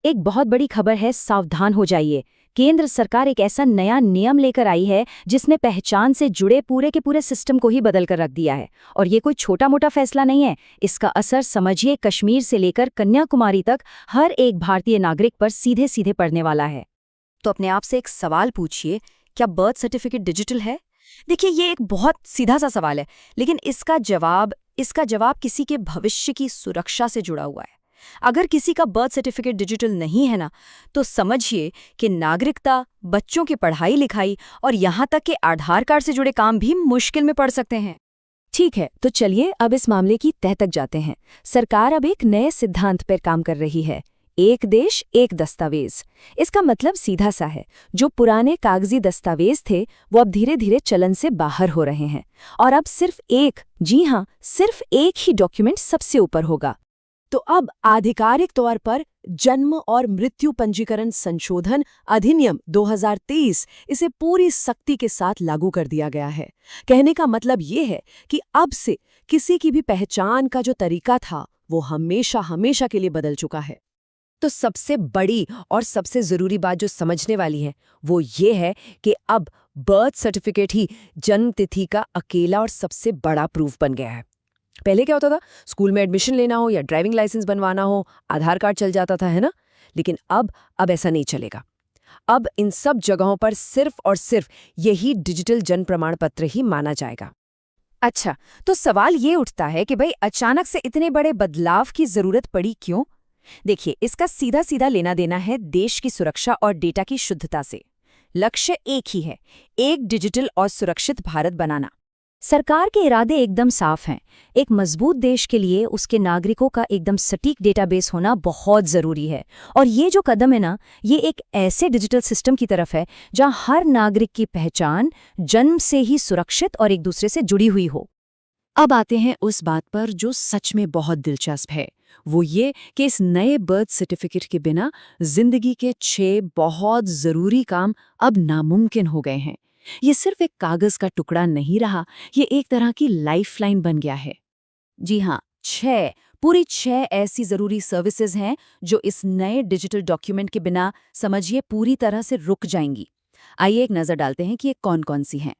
एक बहुत बड़ी खबर है, सावधान हो जाइए। केंद्र सरकार एक ऐसा नया नियम लेकर आई है जिसने पहचान से जुड़े पूरे के पूरे सिस्टम को ही बदल कर रख दिया है। और ये कोई छोटा मोटा फैसला नहीं है। इसका असर समझिए कश्मीर से लेकर कन्याकुमारी तक हर एक भारतीय नागरिक पर सीधे सीधे पड़ने वाला है। तो अपने आप से एक सवाल पूछिए, क्या बर्थ सर्टिफिकेट डिजिटल है? देखिए, ये एक बहुत सीधा सा सवाल है, लेकिन इसका जवाब किसी के भविष्य की सुरक्षा से जुड़ा हुआ है। अगर किसी का बर्थ सर्टिफिकेट डिजिटल नहीं है ना, तो समझिए कि नागरिकता, बच्चों की पढ़ाई लिखाई और यहाँ तक कि आधार कार्ड से जुड़े काम भी मुश्किल में पड़ सकते हैं। ठीक है, तो चलिए अब इस मामले की तह तक जाते हैं। सरकार अब एक नए सिद्धांत पर काम कर रही है, एक देश एक दस्तावेज। इसका मतलब सीधा सा है, जो पुराने कागजी दस्तावेज थे वो अब धीरे धीरे चलन से बाहर हो रहे हैं और अब सिर्फ एक, जी हाँ, सिर्फ एक ही डॉक्यूमेंट सबसे ऊपर होगा। तो अब आधिकारिक तौर पर जन्म और मृत्यु पंजीकरण संशोधन अधिनियम 2023 इसे पूरी सख्ती के साथ लागू कर दिया गया है। कहने का मतलब ये है कि अब से किसी की भी पहचान का जो तरीका था वो हमेशा हमेशा के लिए बदल चुका है। तो सबसे बड़ी और सबसे जरूरी बात जो समझने वाली है वो ये है कि अब बर्थ सर्टिफिकेट ही जन्म तिथि का अकेला और सबसे बड़ा प्रूफ बन गया है। पहले क्या होता था, स्कूल में एडमिशन लेना हो या ड्राइविंग लाइसेंस बनवाना हो, आधार कार्ड चल जाता था, है ना? लेकिन अब ऐसा नहीं चलेगा। अब इन सब जगहों पर सिर्फ और सिर्फ यही डिजिटल जन्म प्रमाण पत्र ही माना जाएगा। अच्छा, तो सवाल ये उठता है कि भाई अचानक से इतने बड़े बदलाव की जरूरत पड़ी क्यों? देखिए, इसका सीधा सीधा लेना देना है देश की सुरक्षा और डेटा की शुद्धता से। लक्ष्य एक ही है, एक डिजिटल और सुरक्षित भारत बनाना। सरकार के इरादे एकदम साफ हैं। एक मजबूत देश के लिए उसके नागरिकों का एकदम सटीक डेटाबेस होना बहुत ज़रूरी है। और ये जो कदम है ना, ये एक ऐसे डिजिटल सिस्टम की तरफ है जहां हर नागरिक की पहचान जन्म से ही सुरक्षित और एक दूसरे से जुड़ी हुई हो। अब आते हैं उस बात पर जो सच में बहुत दिलचस्प है, वो ये कि इस नए बर्थ सर्टिफिकेट के बिना जिंदगी के 6 बहुत ज़रूरी काम अब नामुमकिन हो गए हैं। ये सिर्फ एक कागज का टुकड़ा नहीं रहा, ये एक तरह की लाइफलाइन बन गया है। जी हाँ, 6 ऐसी जरूरी सर्विसेज हैं जो इस नए डिजिटल डॉक्यूमेंट के बिना समझिए पूरी तरह से रुक जाएंगी। आइए एक नजर डालते हैं कि ये कौन कौन सी हैं।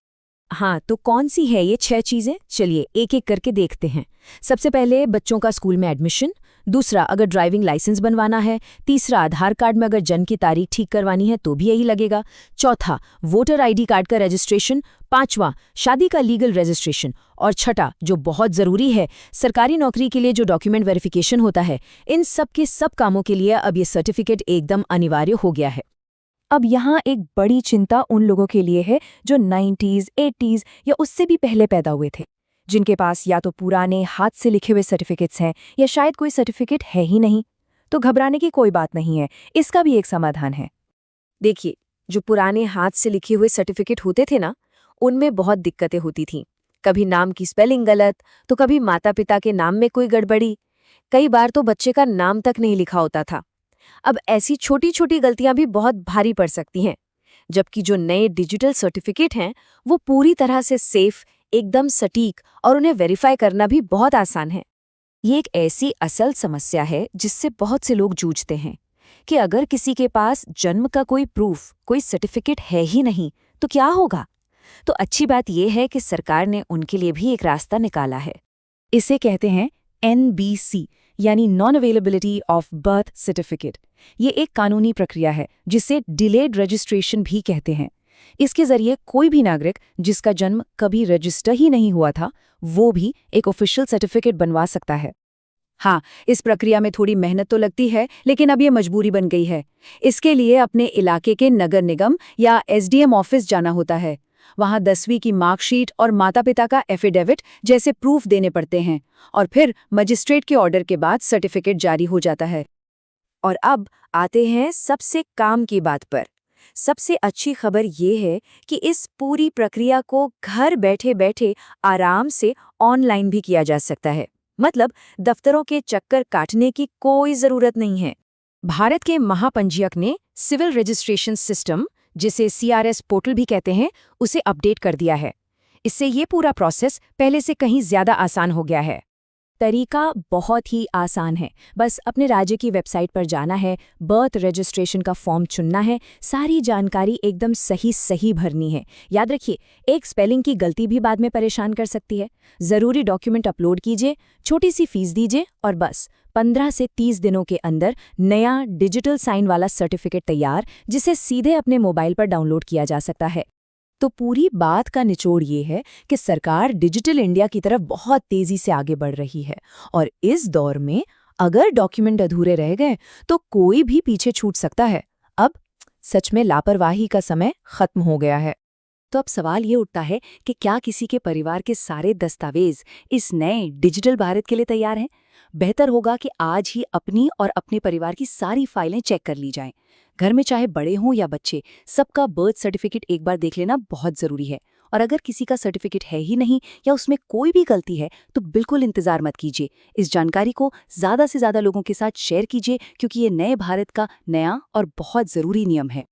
हाँ, तो कौन सी है ये 6 चीज़ें? चलिए एक एक करके देखते हैं। सबसे पहले बच्चों का स्कूल में एडमिशन, दूसरा अगर ड्राइविंग लाइसेंस बनवाना है, तीसरा आधार कार्ड में अगर जन्म की तारीख ठीक करवानी है तो भी यही लगेगा, चौथा वोटर आईडी कार्ड का रजिस्ट्रेशन, पांचवा शादी का लीगल रजिस्ट्रेशन और छठा जो बहुत ज़रूरी है, सरकारी नौकरी के लिए जो डॉक्यूमेंट वेरिफिकेशन होता है। इन सब के सब कामों के लिए अब ये सर्टिफिकेट एकदम अनिवार्य हो गया है। अब यहाँ एक बड़ी चिंता उन लोगों के लिए है जो 90s, 80s या उससे भी पहले पैदा हुए थे, जिनके पास या तो पुराने हाथ से लिखे हुए सर्टिफिकेट्स हैं या शायद कोई सर्टिफिकेट है ही नहीं। तो घबराने की कोई बात नहीं है, इसका भी एक समाधान है। देखिए, जो पुराने हाथ से लिखे हुए सर्टिफिकेट होते थे ना, उनमें बहुत दिक्कतें होती थीं। कभी नाम की स्पेलिंग गलत, तो कभी माता पिता के नाम में कोई गड़बड़ी, कई बार तो बच्चे का नाम तक नहीं लिखा होता था। अब ऐसी छोटी छोटी गलतियां भी बहुत भारी पड़ सकती हैं, जबकि जो नए डिजिटल सर्टिफिकेट हैं वो पूरी तरह से सेफ, एकदम सटीक और उन्हें वेरीफाई करना भी बहुत आसान है। ये एक ऐसी असल समस्या है जिससे बहुत से लोग जूझते हैं कि अगर किसी के पास जन्म का कोई प्रूफ, कोई सर्टिफिकेट है ही नहीं तो क्या होगा। तो अच्छी बात यह है कि सरकार ने उनके लिए भी एक रास्ता निकाला है। इसे कहते हैं NBC, यानी non availability of birth certificate. ये एक कानूनी प्रक्रिया है जिसे डिलेड रजिस्ट्रेशन भी कहते हैं। इसके जरिए कोई भी नागरिक जिसका जन्म कभी रजिस्टर ही नहीं हुआ था, वो भी एक ऑफिशियल सर्टिफिकेट बनवा सकता है। हाँ, इस प्रक्रिया में थोड़ी मेहनत तो लगती है, लेकिन अब ये मजबूरी बन गई है। इसके लिए अपने इलाके के नगर निगम या SDM ऑफिस जाना होता है। वहाँ 10वीं की मार्कशीट और माता पिता का एफिडेविट जैसे प्रूफ देने पड़ते हैं और फिर मजिस्ट्रेट के ऑर्डर के बाद सर्टिफिकेट जारी हो जाता है। और अब आते हैं सबसे काम की बात पर। सबसे अच्छी खबर ये है कि इस पूरी प्रक्रिया को घर बैठे बैठे आराम से ऑनलाइन भी किया जा सकता है। मतलब दफ्तरों के चक्कर काटने की कोई ज़रूरत नहीं है। भारत के महापंजीयक ने सिविल रजिस्ट्रेशन सिस्टम, जिसे CRS पोर्टल भी कहते हैं, उसे अपडेट कर दिया है। इससे ये पूरा प्रोसेस पहले से कहीं ज़्यादा आसान हो गया है। तरीका बहुत ही आसान है। बस अपने राज्य की वेबसाइट पर जाना है, बर्थ रजिस्ट्रेशन का फॉर्म चुनना है, सारी जानकारी एकदम सही भरनी है। याद रखिए, एक स्पेलिंग की गलती भी बाद में परेशान कर सकती है। ज़रूरी डॉक्यूमेंट अपलोड कीजिए, छोटी सी फीस दीजिए और बस 15 से 30 दिनों के अंदर नया डिजिटल साइन वाला सर्टिफिकेट तैयार, जिसे सीधे अपने मोबाइल पर डाउनलोड किया जा सकता है। तो पूरी बात का निचोड़ ये है कि सरकार डिजिटल इंडिया की तरफ बहुत तेजी से आगे बढ़ रही है और इस दौर में अगर डॉक्यूमेंट अधूरे रह गए तो कोई भी पीछे छूट सकता है। अब सच में लापरवाही का समय खत्म हो गया है। तो अब सवाल ये उठता है कि क्या किसी के परिवार के सारे दस्तावेज इस नए डिजिटल भारत के लिए तैयार हैं? बेहतर होगा कि आज ही अपनी और अपने परिवार की सारी फाइलें चेक कर ली जाएं। घर में चाहे बड़े हों या बच्चे, सबका बर्थ सर्टिफिकेट एक बार देख लेना बहुत ज़रूरी है। और अगर किसी का सर्टिफिकेट है ही नहीं या उसमें कोई भी गलती है तो बिल्कुल इंतजार मत कीजिए। इस जानकारी को ज़्यादा से ज़्यादा लोगों के साथ शेयर कीजिए, क्योंकि ये नए भारत का नया और बहुत ज़रूरी नियम है।